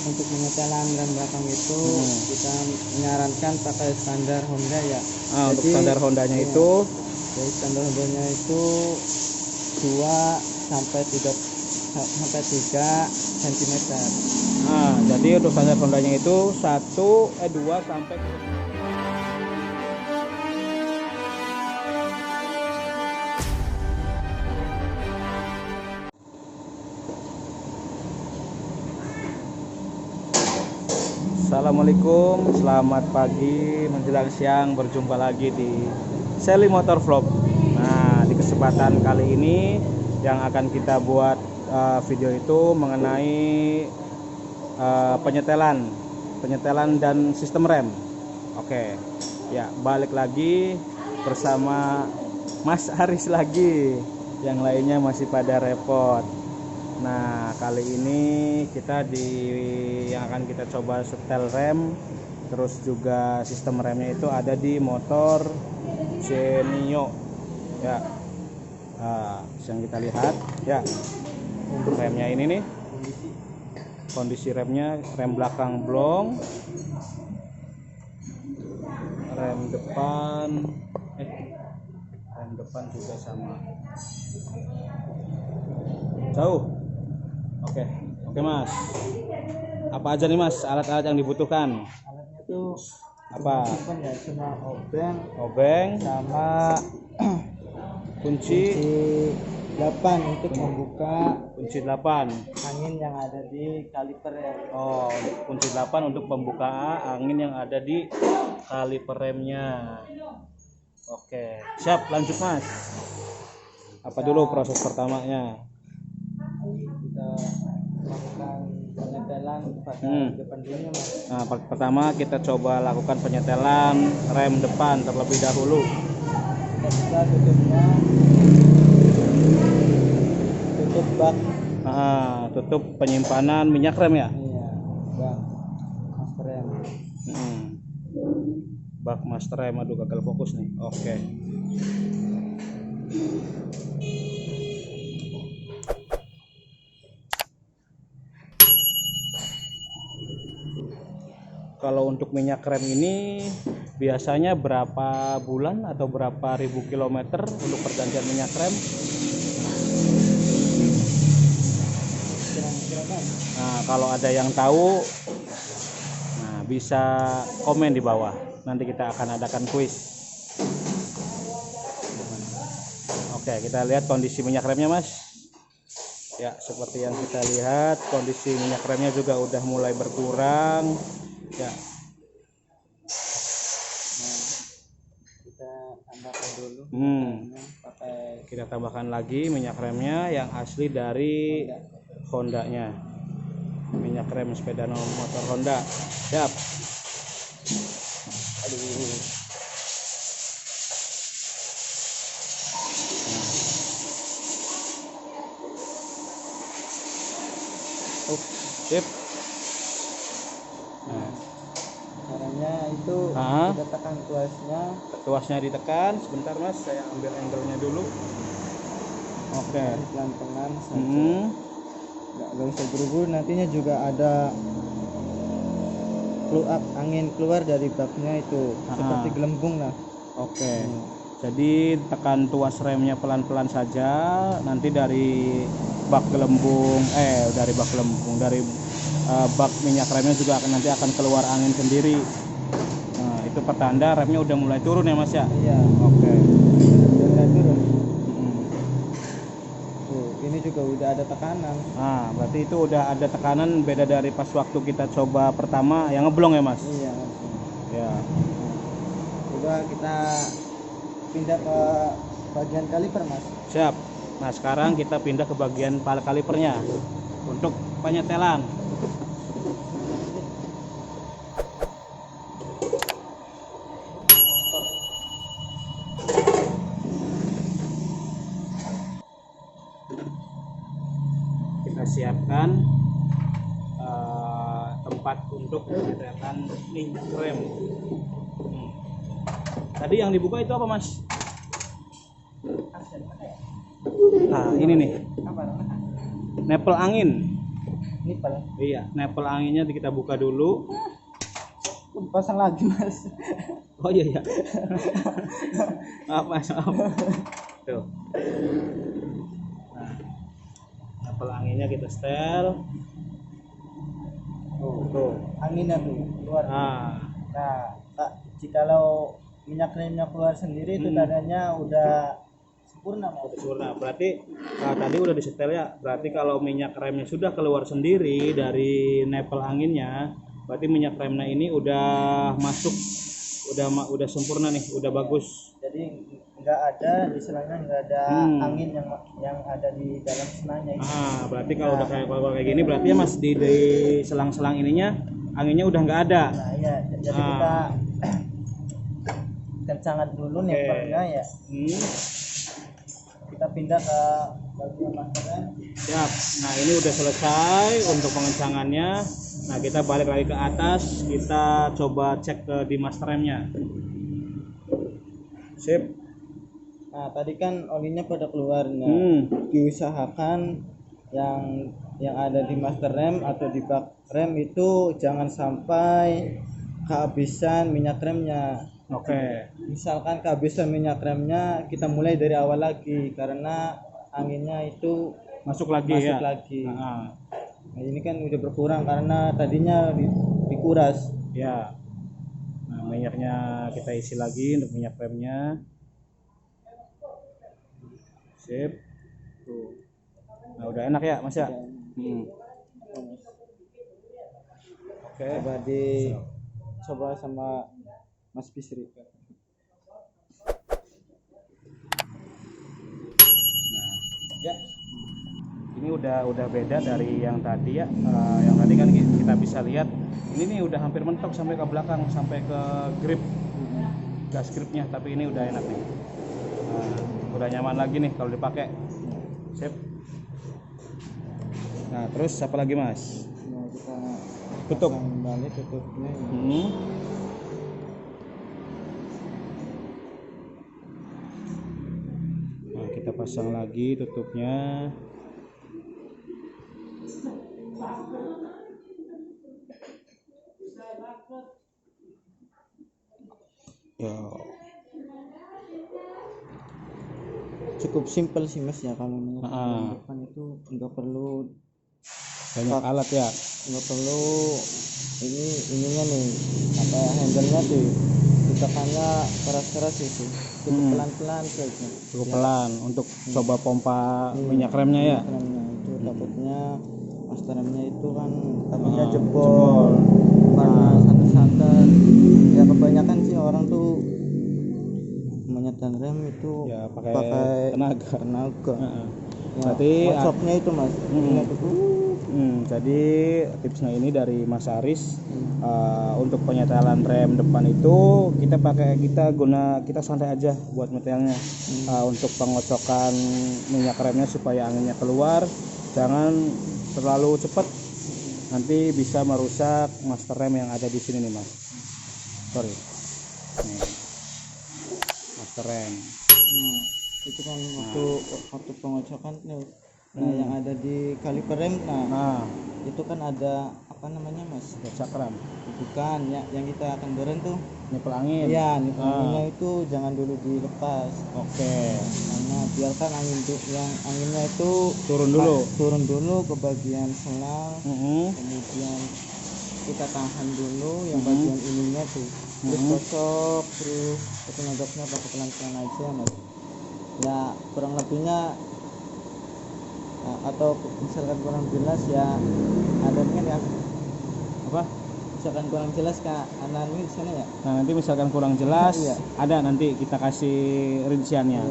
untuk penyetelan rem belakang itu kita menyarankan pakai standar Honda ya. Untuk standar Hondanya iya, itu jadi standar Hondanya itu 2 sampai 3 cm. Jadi untuk standar Hondanya itu 2 sampai. Assalamualaikum, selamat pagi menjelang siang, berjumpa lagi di Sally Motor Vlog. Nah, di kesempatan kali ini yang akan kita buat video itu mengenai penyetelan dan sistem rem. Oke, ya balik lagi bersama Mas Aris lagi, yang lainnya masih pada repot. Nah, kali ini yang akan kita coba setel rem, terus juga sistem remnya itu ada di motor Genio ya. Yang kita lihat ya, untuk remnya ini nih, kondisi remnya, rem belakang blong, rem depan juga sama, jauh. Oke Mas, apa aja nih Mas alat-alat yang dibutuhkan? Alatnya itu Apa? ya, cuma Obeng sama kunci 8 untuk membuka kunci 8. angin yang ada di kaliper ya. Kunci 8 untuk pembuka angin yang ada di kaliper remnya. Oke, siap, lanjut Mas. Apa dulu proses pertamanya? Kita lakukan penyetelan pada depan dulu Mas. Nah, pertama kita coba lakukan penyetelan rem depan terlebih dahulu. Kita buka tutupnya, tutup bak. Tutup penyimpanan minyak rem ya? Iya, bak master rem. Bak master rem, aduh gagal fokus nih. Oke. Kalau untuk minyak rem ini biasanya berapa bulan atau berapa ribu kilometer untuk pergantian minyak rem? Nah, kalau ada yang tahu, nah bisa komen di bawah. Nanti kita akan adakan kuis. Oke, kita lihat kondisi minyak remnya Mas. Ya, seperti yang kita lihat, kondisi minyak remnya juga udah mulai berkurang. Ya. Nah, kita tambahkan dulu Kita tambahkan lagi minyak remnya yang asli dari Hondanya, minyak rem sepeda motor Honda. Siap. Sip. Caranya itu kita tekan tuasnya ditekan. Sebentar Mas, saya ambil angle-nya dulu. Oke, pelan-pelan saja. Nggak usah buru-buru, nantinya juga ada angin keluar dari baknya itu, seperti gelembung lah. Oke. Jadi tekan tuas remnya pelan-pelan saja, nanti dari bak bak minyak remnya juga nanti akan keluar angin sendiri. Nah, itu pertanda remnya udah mulai turun ya Mas ya? Iya. Oke. Udah mulai turun. Tuh, ini juga udah ada tekanan. Nah, berarti itu udah ada tekanan, beda dari pas waktu kita coba pertama yang ngeblong ya Mas? Iya. Ya. Coba kita pindah ke bagian kaliper Mas. Siap. Nah, sekarang kita pindah ke bagian kalipernya untuk penyetelan. Kita siapkan tempat untuk penyetelan minyak rem. Tadi yang dibuka itu apa Mas? Nah, ini nih, nepel angin. nipel. Iya, nepel anginnya kita buka dulu. Pasang lagi mas. Oh iya ya. Maaf mas, maaf. Tuh. Nah, nepel anginnya kita setel. Tuh. Anginnya tuh keluar. Nah, jikalau minyak remnya keluar sendiri itu tandanya udah sempurna mas. Udah sempurna. Berarti tadi udah disetel ya. Berarti kalau minyak remnya sudah keluar sendiri dari nepel anginnya, berarti minyak remnya ini udah masuk, udah sempurna nih, udah bagus. Jadi nggak ada istilahnya nggak ada angin yang ada di dalam senanya itu. Berarti kalau udah kayak gini berarti ya mas di selang-selang ininya anginnya udah nggak ada. Nah iya, jadi kita kencangan dulu nepelnya ya. Kita pindah ke bagian masternya. Siap. Nah ini udah selesai untuk pengencangannya. Nah kita balik lagi ke atas, kita coba cek di master remnya. Sip. Nah tadi kan olinya pada keluar. Diusahakan yang ada di master rem atau di bak rem itu jangan sampai kehabisan minyak remnya. Oke. Misalkan kehabisan minyak remnya, kita mulai dari awal lagi karena anginnya itu masuk lagi. Nah, ini kan udah berkurang karena tadinya dikuras. Ya. Nah, minyaknya kita isi lagi untuk minyak remnya. Sip. Tuh. Nah, udah enak ya, Mas ya? Oke. Coba sama Mas Bisri. Nah, ya. Ini udah beda dari yang tadi ya. Yang tadi kan kita bisa lihat ini nih udah hampir mentok sampai ke belakang, sampai ke grip gas gripnya, tapi ini udah enak nih. Udah nyaman lagi nih kalau dipakai. Sip. Nah, terus apa lagi, Mas? Nah, kita tutup kembali tutupnya. Nah, kita pasang lagi tutupnya. Ya. Cukup simpel sih mas ya kalau depan itu nggak perlu banyak alat ya, nggak perlu ininya nih apa handle-nya tuh ditekannya keras-keras itu cukup pelan-pelan saja. Cukup pelan untuk coba pompa minyak remnya ya. Remnya itu takutnya master remnya itu kan takutnya jebol karena santer-santer ya. Kebanyakan sih orang tuh menyetel rem itu ya pakai tenaga. Ya, berarti kocoknya itu mas. Jadi tipsnya ini dari Mas Aris. Untuk penyetelan rem depan itu kita santai aja buat nyetelnya. Untuk pengocokan minyak remnya supaya anginnya keluar, jangan terlalu cepat, nanti bisa merusak master rem yang ada di sini nih mas. Sorry. Nih, master rem. Nah itu kan waktu pengocokan nih. Nah yang ada di kaliper rem, nah itu kan ada apa namanya mas? Cakram. Bukan ya, yang kita akan goreng tuh nipel angin. Iya, nipel anginnya itu jangan dulu dilepas. Oke. Karena biarkan anginnya itu turun dulu ke bagian selang. Kemudian kita tahan dulu yang bagian ininya tuh. Terus gosok, terus ngedoknya pakai pelan-pelan aja mas. Ya kurang lebihnya atau misalkan kurang jelas ya ada kan ya apa? Misalkan kurang jelas Kak Anani di sana ya. Nah, nanti misalkan kurang jelas ada nanti kita kasih rinciannya.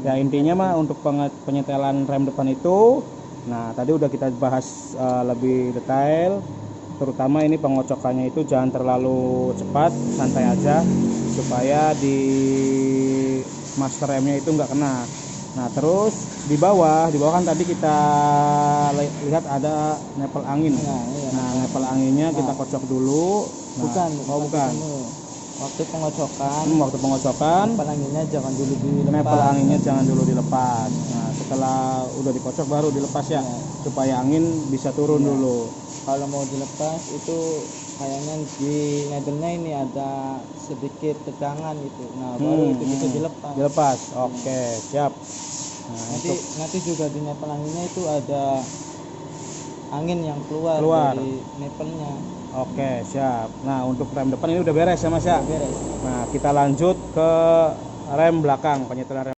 Ya intinya mah untuk penyetelan rem depan itu, nah tadi udah kita bahas lebih detail, terutama ini pengocokannya itu jangan terlalu cepat, santai aja supaya di master remnya itu nggak kena. Nah terus di bawah kan tadi kita lihat ada nepel angin. Nah nepel anginnya kita kocok dulu. Bukan. waktu pengocokan Waktu pengocokan nempel anginnya jangan dulu dilepas. nempel anginnya jangan dulu dilepas. Nah, setelah udah dikocok baru dilepas ya, supaya angin bisa turun dulu. Kalau mau dilepas itu kayaknya di needle-nya ini ada sedikit tegangan itu. Nah, baru itu bisa dilepas. Oke, siap. Nah, nanti juga di needle anginnya itu ada angin yang keluar dari needle-nya. Oke, siap. Nah, untuk rem depan ini udah beres ya Mas ya? Beres. Nah, kita lanjut ke rem belakang, penyetelan rem.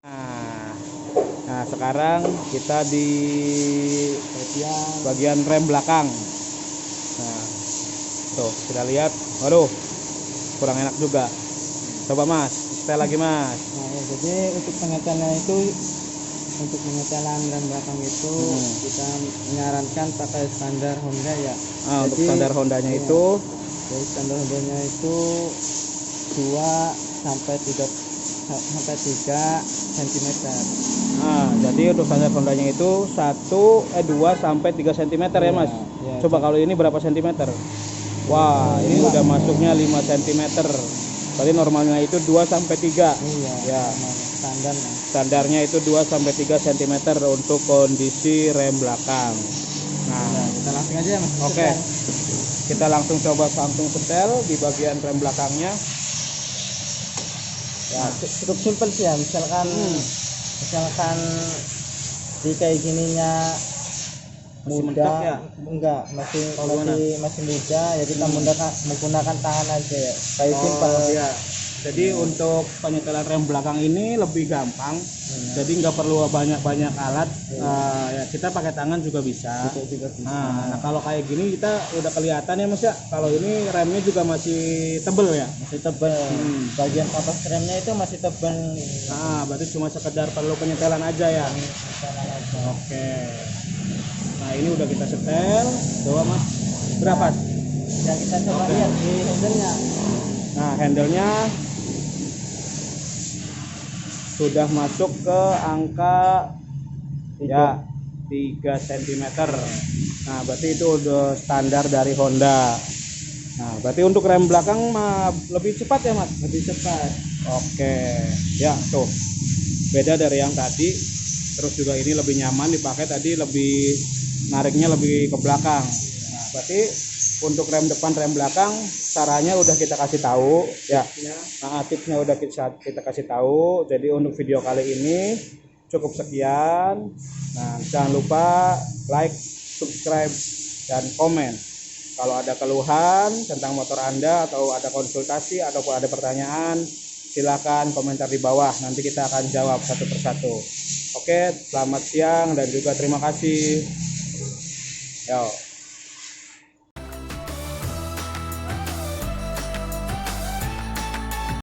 Nah, sekarang kita di bagian rem belakang. Nah, tuh kita lihat. Waduh, kurang enak juga. Coba Mas, setel lagi Mas. Nah, ya, jadi untuk penyetelan itu, untuk penyetelan rem belakang itu kita menyarankan pakai standar Honda ya. Untuk standar Hondanya itu, jadi standar Hondanya itu 2 sampai 3 cm. Nah, jadi untuk standar Hondanya itu 2 sampai 3 cm ya Mas. Ya, coba kalau ini berapa cm? Wah, ini udah masuknya 5 cm. Berarti normalnya itu 2 sampai 3. Iya. Ya. Standarnya. Standarnya itu 2 sampai 3 cm untuk kondisi rem belakang. Nah, kita langsung aja Mas. Oke. Kita langsung setel di bagian rem belakangnya. Ya, cukup simpel sih ya. Misalkan di kayak gininya mudah ya? Enggak, masih muda ya, kita menggunakan tangan aja ya. Kayak simpel ya. Jadi untuk penyetelan rem belakang ini lebih gampang. Jadi nggak perlu banyak alat. Ya, kita pakai tangan juga bisa. Nah, kalau kayak gini kita udah kelihatan ya Mas ya. Kalau ini remnya juga masih tebel ya. Masih tebel. Bagian kapas remnya itu masih tebel. Nah, berarti cuma sekedar perlu penyetelan aja ya. Oke. Nah, ini udah kita setel. Coba Mas, berapa? Yang kita coba lihat di handle-nya. Nah, handle-nya sudah masuk ke angka 3 cm. Nah, berarti itu udah standar dari Honda. Nah, berarti untuk rem belakang lebih cepat ya Mas? Lebih cepat. Oke. Ya, tuh. Beda dari yang tadi. Terus juga ini lebih nyaman dipakai, tadi lebih nariknya lebih ke belakang. Nah, berarti untuk rem depan, rem belakang caranya udah kita kasih tahu ya. Nah, tipsnya udah kita kasih tahu. Jadi untuk video kali ini cukup sekian. Nah, jangan lupa like, subscribe, dan komen. Kalau ada keluhan tentang motor Anda atau ada konsultasi ataupun ada pertanyaan, silakan komentar di bawah. Nanti kita akan jawab satu persatu. Oke, selamat siang dan juga terima kasih. Yo.